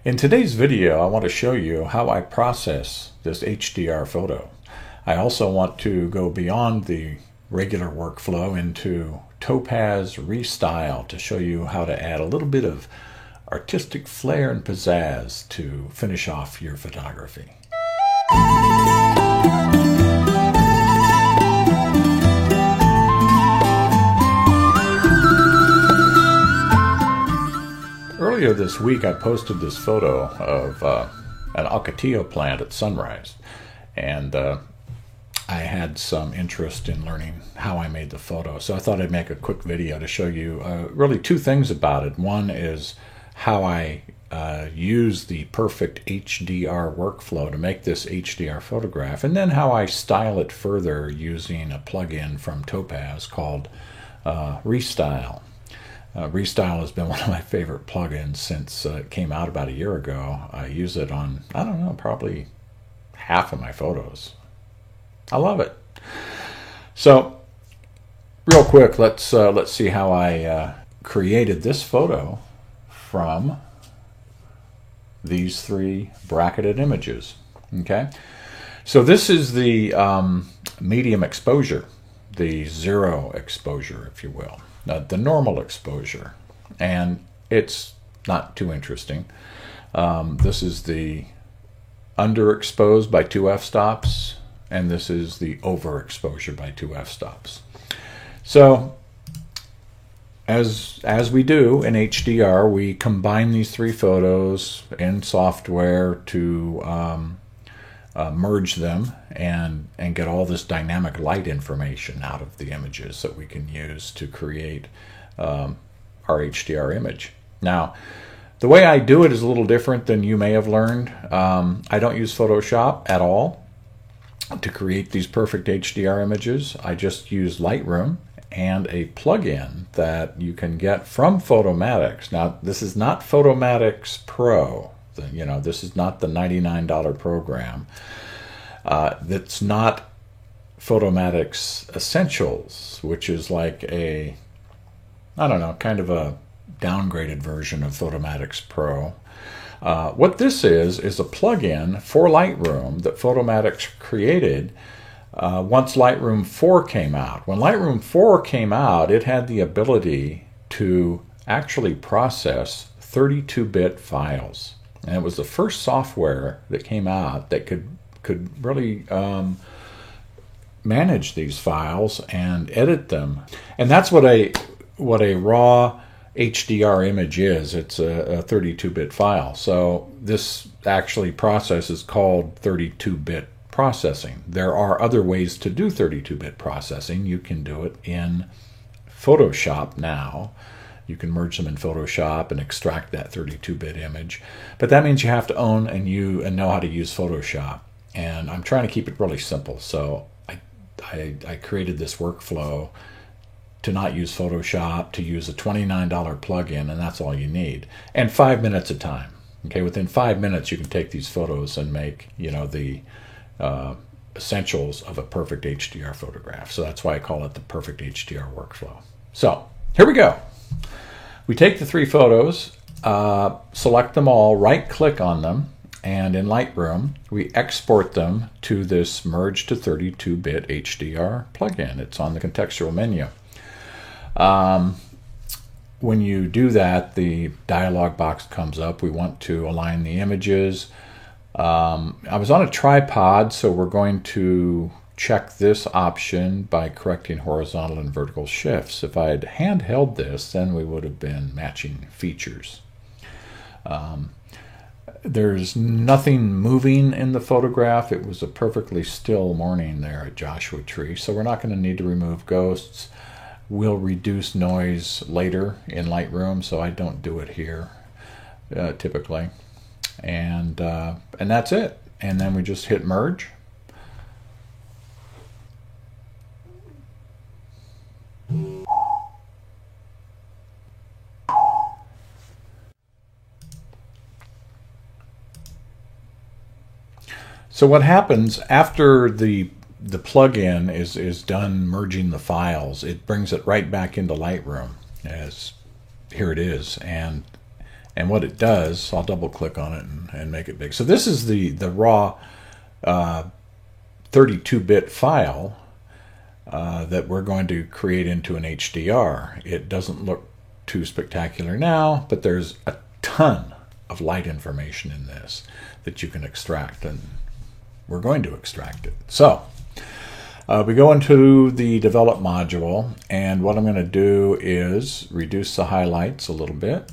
In today's video, I want to show you how I process this HDR photo. I also want to go beyond the regular workflow into Topaz Restyle to show you how to add a little bit of artistic flair and pizzazz to finish off your photography. Earlier this week I posted this photo of an ocotillo plant at sunrise, and I had some interest in learning how I made the photo, so I thought I'd make a quick video to show you really two things about it. One is how I use the Perfect HDR workflow to make this HDR photograph, and then how I style it further using a plugin from Topaz called Restyle. Restyle has been one of my favorite plugins since it came out about a year ago. I use it on, I don't know, probably half of my photos. I love it. So, real quick, let's see how I created this photo from these three bracketed images. Okay, so this is the medium exposure, the zero exposure, if you will. The normal exposure, and it's not too interesting. This is the underexposed by 2 f-stops, and this is the overexposure by 2 f-stops. So as we do in HDR, we combine these three photos in software to merge them and get all this dynamic light information out of the images that we can use to create our HDR image. Now, the way I do it is a little different than you may have learned. I don't use Photoshop at all to create these perfect HDR images. I just use Lightroom and a plugin that you can get from Photomatix. Now, this is not Photomatix Pro. You know, this is not the $99 program. That's not Photomatix Essentials, which is like a, I don't know, kind of a downgraded version of Photomatix Pro. What this is a plugin for Lightroom that Photomatix created once Lightroom 4 came out. When Lightroom 4 came out, it had the ability to actually process 32-bit files. And it was the first software that came out that could really manage these files and edit them. And that's what a raw HDR image is. It's a 32-bit file. So this actually process is called 32-bit processing. There are other ways to do 32-bit processing. You can do it in Photoshop now. You can merge them in Photoshop and extract that 32-bit image. But that means you have to own and know how to use Photoshop. And I'm trying to keep it really simple. So I created this workflow to not use Photoshop, to use a $29 plugin, and that's all you need. And 5 minutes at a time. Okay, within 5 minutes you can take these photos and make, you know, the essentials of a perfect HDR photograph. So that's why I call it the Perfect HDR workflow. So here we go. We take the three photos, select them all, right-click on them, and in Lightroom, we export them to this Merge to 32-bit HDR plugin. It's on the contextual menu. When you do that, the dialog box comes up. We want to align the images. I was on a tripod, so we're going to check this option by correcting horizontal and vertical shifts. If I had handheld this, then we would have been matching features. There's nothing moving in the photograph. It was a perfectly still morning there at Joshua Tree, so we're not going to need to remove ghosts. We'll reduce noise later in Lightroom, so I don't do it here typically. And that's it. And then we just hit merge. So what happens after the plugin is done merging the files, it brings it right back into Lightroom as here it is, and And what it does, I'll double click on it and make it big. So this is the raw 32-bit file that we're going to create into an HDR. It doesn't look too spectacular now, but there's a ton of light information in this that you can extract, and we're going to extract it. So we go into the develop module, and what I'm going to do is reduce the highlights a little bit,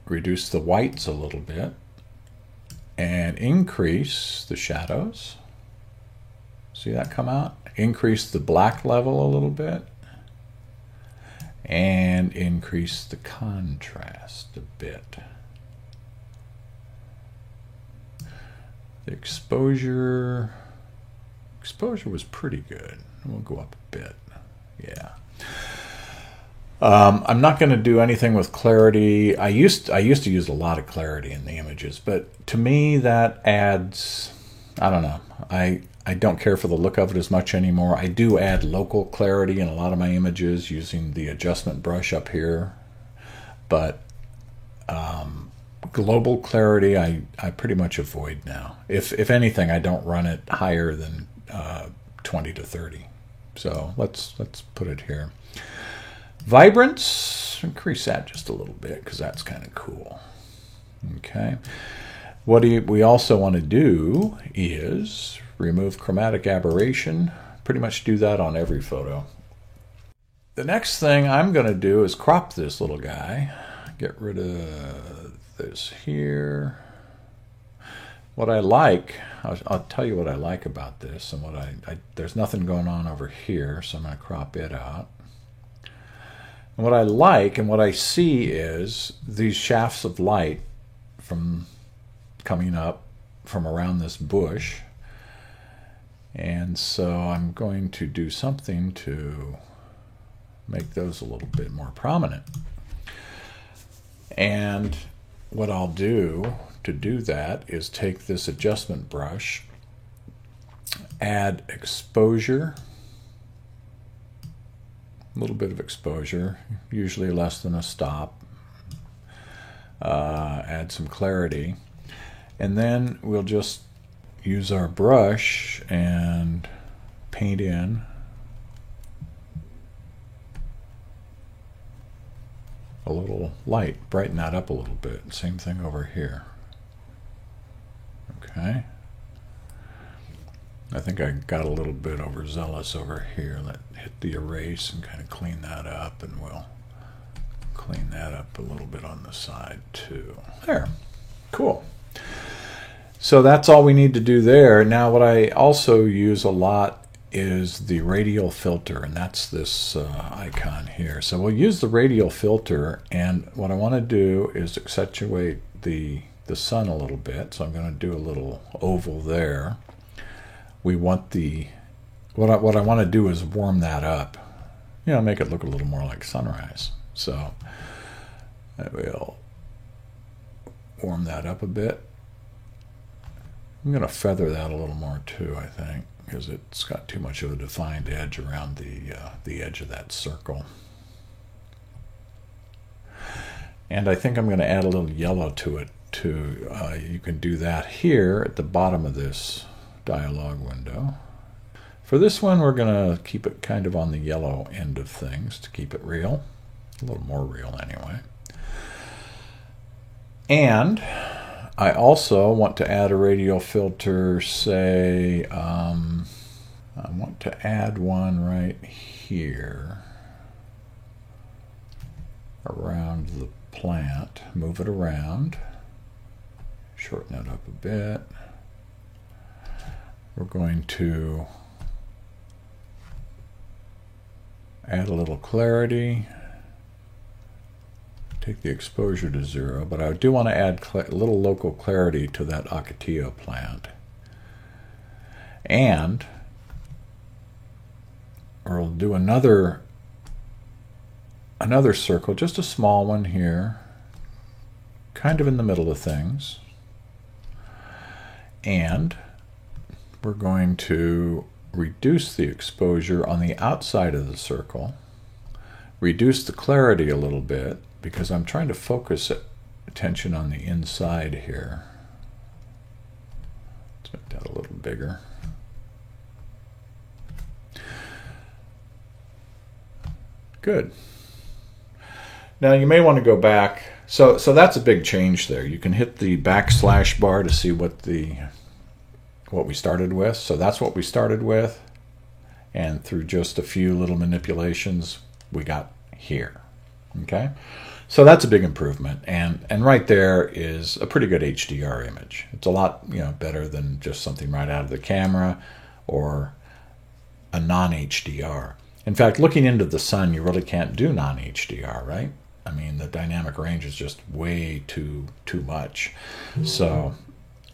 reduce the whites a little bit, and increase the shadows. See that come out? Increase the black level a little bit, and increase the contrast a bit. The exposure was pretty good. We'll go up a bit. Yeah. I'm not going to do anything with clarity. I used to use a lot of clarity in the images, but to me that adds, I don't know. I don't care for the look of it as much anymore. I do add local clarity in a lot of my images using the adjustment brush up here, but global clarity I pretty much avoid now. If anything, I don't run it higher than 20 to 30. So let's put it here. Vibrance, increase that just a little bit because that's kind of cool. Okay. What we also want to do is remove chromatic aberration. Pretty much do that on every photo. The next thing I'm going to do is crop this little guy. Get rid of this here. What I like, I'll tell you what I like about this, and what there's nothing going on over here, so I'm going to crop it out. And what I like and what I see is these shafts of light from coming up from around this bush. And so I'm going to do something to make those a little bit more prominent. And what I'll do to do that is take this adjustment brush, add exposure, a little bit of exposure, usually less than a stop, add some clarity, and then we'll just use our brush and paint in a little light, brighten that up a little bit. Same thing over here. Okay. I think I got a little bit overzealous over here. Let hit the erase and kind of clean that up, and we'll clean that up a little bit on the side too. There. Cool. So that's all we need to do there. Now what I also use a lot is the radial filter, and that's this icon here. So we'll use the radial filter, and what I want to do is accentuate the sun a little bit. So I'm going to do a little oval there. We want what I want to do is warm that up, make it look a little more like sunrise. So I will warm that up a bit. I'm going to feather that a little more too, I think, because it's got too much of a defined edge around the edge of that circle. And I think I'm going to add a little yellow to it too. You can do that here at the bottom of this dialog window. For this one, we're going to keep it kind of on the yellow end of things to keep it real, a little more real anyway. And I also want to add a radial filter, say, I want to add one right here around the plant, move it around, shorten it up a bit. We're going to add a little clarity, take the exposure to 0, but I do want to add a little local clarity to that Ocotillo plant. And we'll do another circle, just a small one here, kind of in the middle of things. And we're going to reduce the exposure on the outside of the circle, reduce the clarity a little bit, because I'm trying to focus it attention on the inside here. Let's make that a little bigger. Good. Now you may want to go back. So that's a big change there. You can hit the backslash bar to see what we started with. So that's what we started with. And through just a few little manipulations, we got here. Okay? So that's a big improvement. And right there is a pretty good HDR image. It's a lot, better than just something right out of the camera or a non-HDR. In fact, looking into the sun, you really can't do non-HDR, right? I mean, the dynamic range is just way too much. So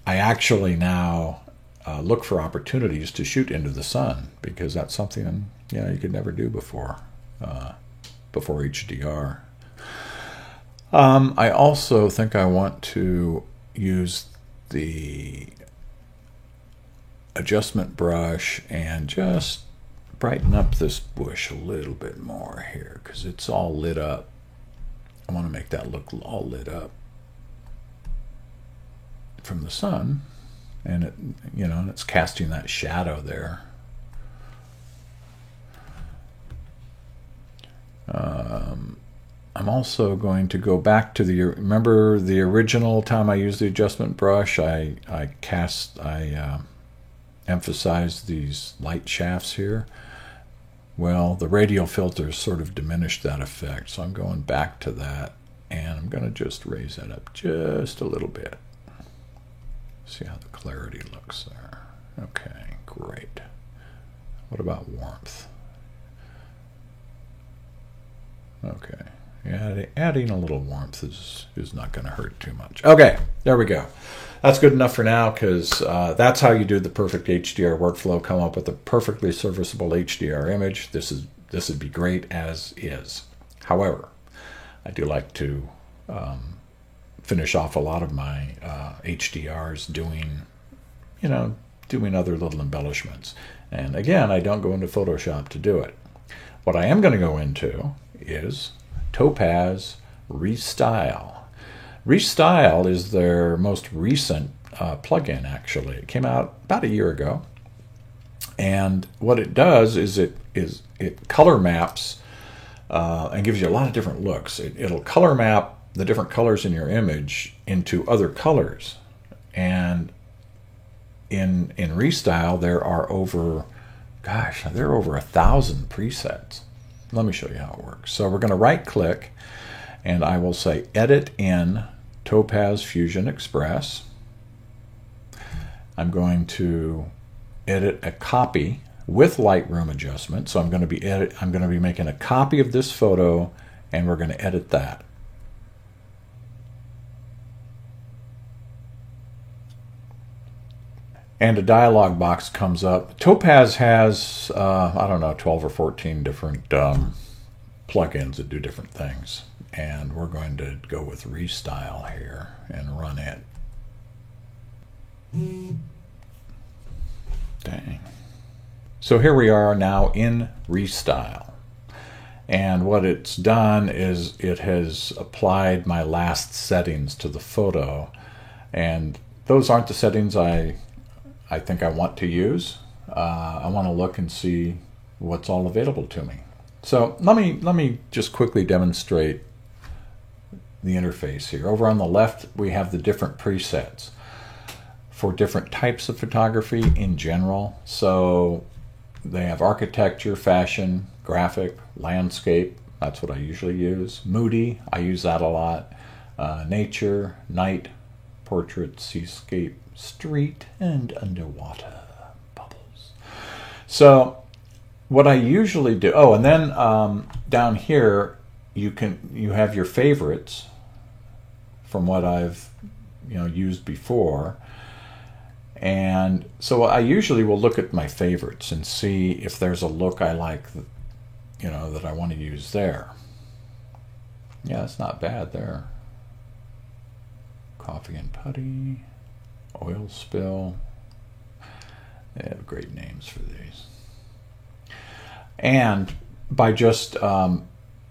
I actually now look for opportunities to shoot into the sun, because that's something you could never do before HDR. I also think I want to use the adjustment brush and just brighten up this bush a little bit more here, because it's all lit up. I want to make that look all lit up from the sun, and and it's casting that shadow there. I'm also going to go back to remember the original time I used the adjustment brush. I emphasized these light shafts here. Well, the radial filters sort of diminished that effect, so I'm going back to that, and I'm going to just raise that up just a little bit. See how the clarity looks there. Okay, great. What about warmth? Okay, yeah, adding a little warmth is not going to hurt too much. Okay, there we go. That's good enough for now, because that's how you do the perfect HDR workflow. Come up with a perfectly serviceable HDR image. This would be great as is. However, I do like to finish off a lot of my HDRs doing other little embellishments. And again, I don't go into Photoshop to do it. What I am going to go into is Topaz Restyle. Restyle is their most recent plugin, actually. It came out about a year ago. And what it does is it color maps and gives you a lot of different looks. It'll color map the different colors in your image into other colors. And in Restyle, there are over 1,000 presets. Let me show you how it works. So we're going to right click, and I will say Edit in Topaz Fusion Express. I'm going to edit a copy with Lightroom adjustment. So I'm going to be making a copy of this photo, and we're going to edit that. And a dialog box comes up. Topaz has, 12 or 14 different plugins that do different things. And we're going to go with Restyle here and run it. Dang. So here we are now in Restyle. And what it's done is it has applied my last settings to the photo. And those aren't the settings I think I want to use. I want to look and see what's all available to me. So let me just quickly demonstrate the interface here. Over on the left, we have the different presets for different types of photography in general. So they have architecture, fashion, graphic, landscape. That's what I usually use. Moody, I use that a lot. Nature, night, portrait, seascape, street, and underwater bubbles. So what I usually do, and then down here you have your favorites from what I've used before. And so I usually will look at my favorites and see if there's a look I like that I want to use there. Yeah, it's not bad there. Coffee and putty, oil spill. They have great names for these. And by just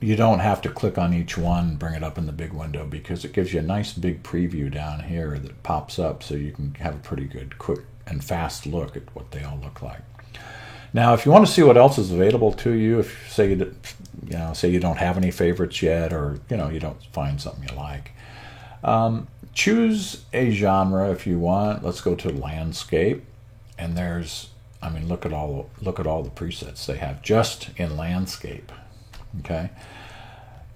you don't have to click on each one and bring it up in the big window, because it gives you a nice big preview down here that pops up, so you can have a pretty good, quick and fast look at what they all look like. Now, if you want to see what else is available to you, if say you don't have any favorites yet, or you don't find something you like, choose a genre if you want. Let's go to landscape, and look at all the presets they have just in landscape. Okay,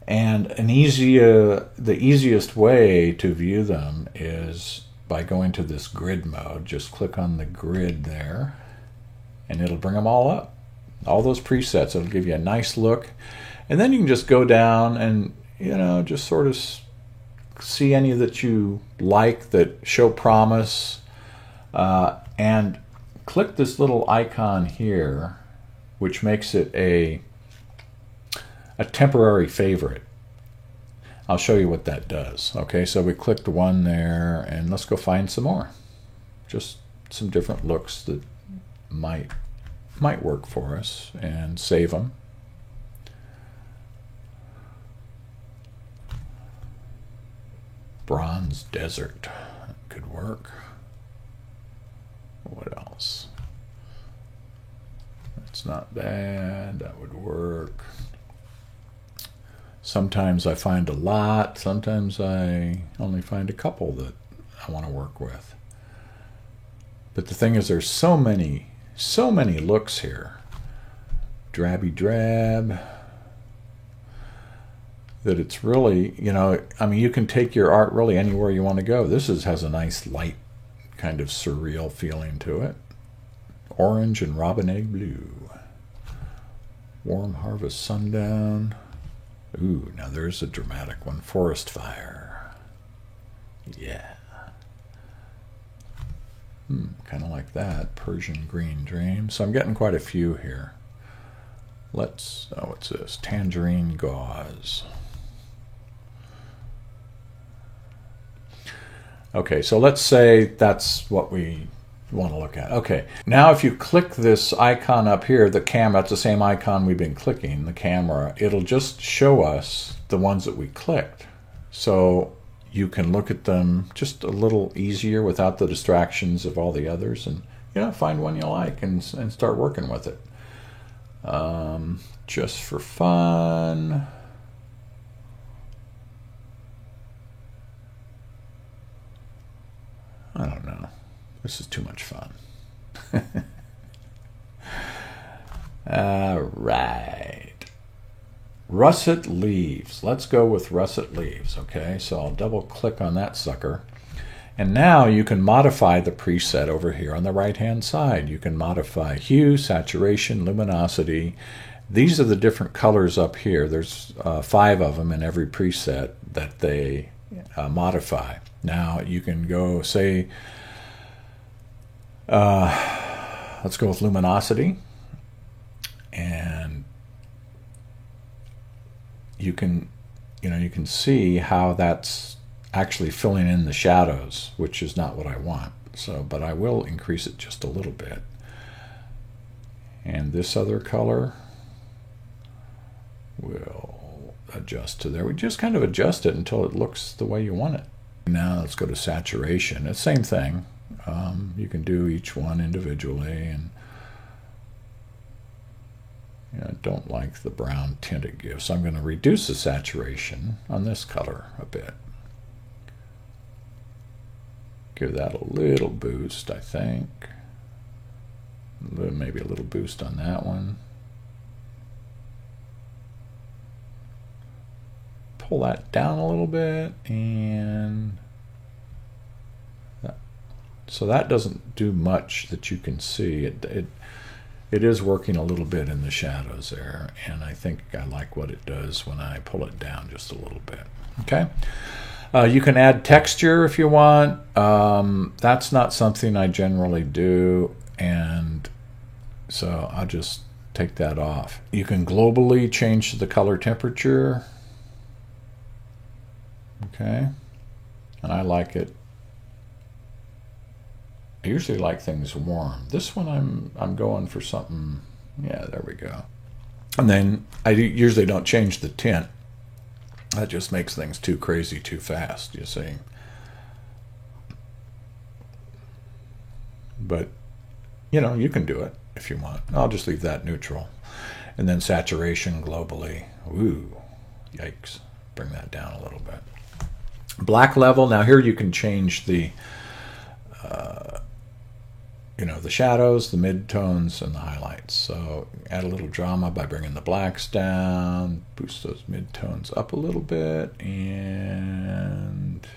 and the easiest way to view them is by going to this grid mode. Just click on the grid there, and it'll bring them all up, all those presets. It'll give you a nice look, and then you can just go down and just sort of see any that you like that show promise, and click this little icon here, which makes it a temporary favorite. I'll show you what that does. Okay, so we clicked one there, and let's go find some more. Just some different looks that might work for us, and save them. Bronze Desert could work. What else? That's not bad. That would work. Sometimes I find a lot. Sometimes I only find a couple that I want to work with. But the thing is, there's so many looks here. Drabby drab. That it's really, you can take your art really anywhere you want to go. This has a nice light, kind of surreal feeling to it. Orange and robin egg blue. Warm harvest sundown. Ooh, now there's a dramatic one. Forest fire. Yeah. Kind of like that. Persian green dream. So I'm getting quite a few here. What's this? Tangerine gauze. Okay, so let's say that's what we want to look at. Okay, now if you click this icon up here, the camera, that's the same icon we've been clicking, the camera, it'll just show us the ones that we clicked. So you can look at them just a little easier without the distractions of all the others, and find one you like and start working with it. Just for fun. I don't know. This is too much fun. All right. Russet leaves. Let's go with russet leaves. Okay, so I'll double click on that sucker. And now you can modify the preset over here on the right hand side. You can modify hue, saturation, luminosity. These are the different colors up here. There's 5 of them in every preset that they modify. Now you can go say, let's go with luminosity, and you can see how that's actually filling in the shadows, which is not what I want. So, but I will increase it just a little bit. And this other color will adjust to there. We just kind of adjust it until it looks the way you want it. Now let's go to saturation. It's the same thing. You can do each one individually, and I don't like the brown tint it gives, so I'm going to reduce the saturation on this color a bit. Give that a little boost, I think. Maybe a little boost on that one. Pull that down a little bit, and so that doesn't do much that you can see. It is working a little bit in the shadows there, and I think I like what it does when I pull it down just a little bit. Okay, you can add texture if you want. That's not something I generally do, and so I'll just take that off. You can globally change the color temperature. Okay, and I like it. I usually like things warm. This one I'm going for something. Yeah, there we go. And then I usually don't change the tint. That just makes things too crazy too fast, you see. But, you know, you can do it if you want. I'll just leave that neutral. And then saturation globally. Ooh, yikes. Bring that down a little bit. Black level. Now here you can change the, you know, the shadows, the midtones, and the highlights. So add a little drama by bringing the blacks down, boost those midtones up a little bit, and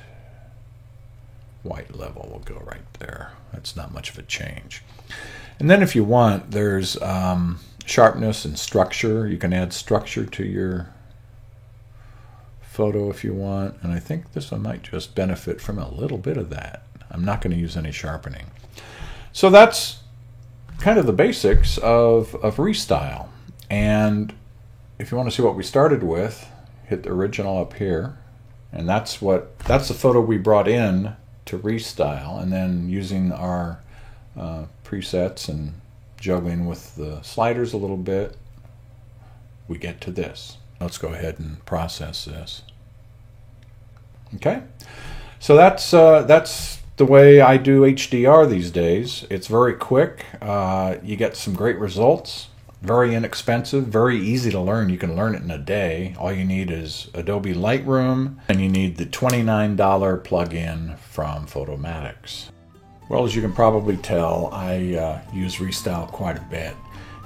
white level will go right there. That's not much of a change. And then if you want, there's sharpness and structure. You can add structure to your photo if you want, and I think this one might just benefit from a little bit of that. I'm not going to use any sharpening. So that's kind of the basics of Restyle. And if you want to see what we started with, hit the original up here, and that's the photo we brought in to Restyle, and then using our presets and juggling with the sliders a little bit, we get to this. Let's go ahead and process this. Okay, so that's the way I do HDR these days. It's very quick. You get some great results. Very inexpensive, very easy to learn. You can learn it in a day. All you need is Adobe Lightroom, and you need the $29 plugin from Photomatix. Well, as you can probably tell, I use Restyle quite a bit.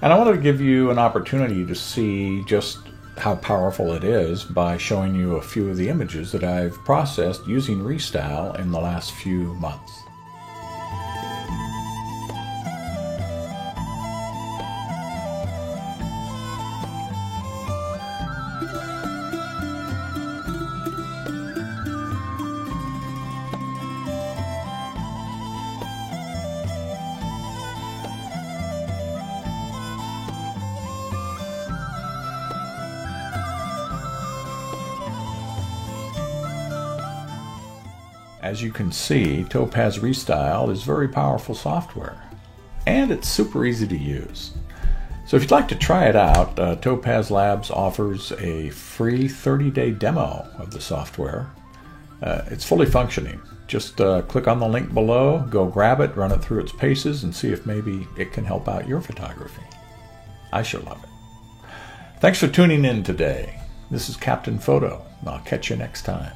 And I wanted to give you an opportunity to see just how powerful it is by showing you a few of the images that I've processed using Restyle in the last few months. As you can see, Topaz Restyle is very powerful software, and it's super easy to use. So if you'd like to try it out, Topaz Labs offers a free 30-day demo of the software. It's fully functioning. Just click on the link below, go grab it, run it through its paces, and see if maybe it can help out your photography. I sure love it. Thanks for tuning in today. This is Captain Photo. I'll catch you next time.